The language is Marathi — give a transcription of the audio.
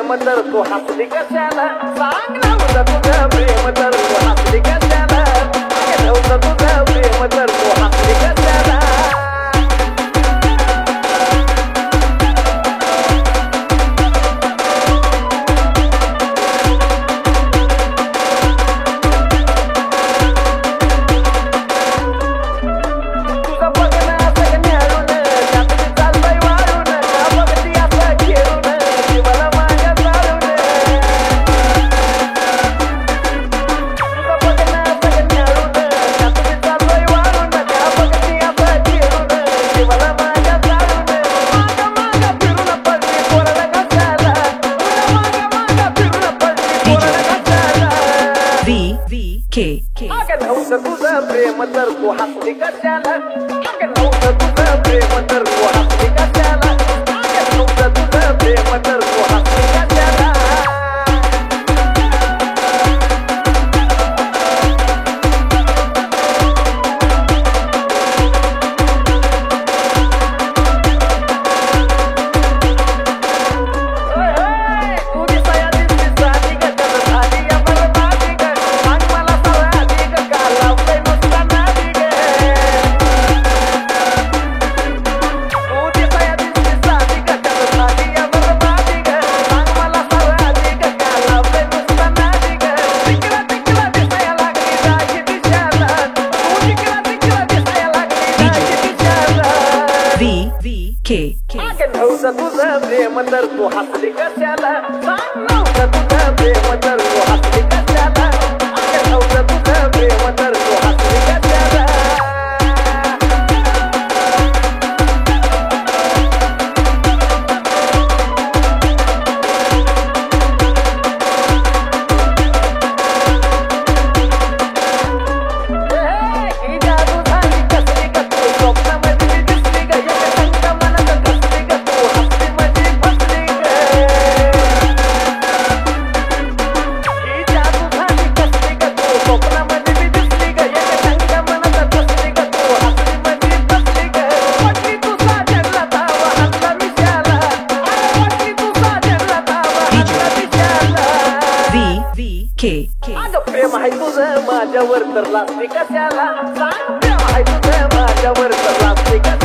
प्रेम तर तू हसली कशाला सांग नव्हतं तुझं प्रेम तर तू हसली कशाला नव्हतं तुझं प्रेम तर तू हसली कशाला तुझं प्रेम तर तू हसली कशाला नव्हतं तुझं प्रेम तर तू हसली कशाला नव्हतं तुझं प्रेम तर तू हसली कशाला नव्हतं तुझं प्रेम तर तू हसली कशाला सांग नव्हतं तुझं प्रेम तर तू हसली कशाला नव्हतं तुझं प्रेम तर तू हसली कशाला प्रेम आहे तुझं माझ्यावर तर लाजते कशाला सांग प्रेम आहे तुझं माझ्यावर तर लाजते कशाला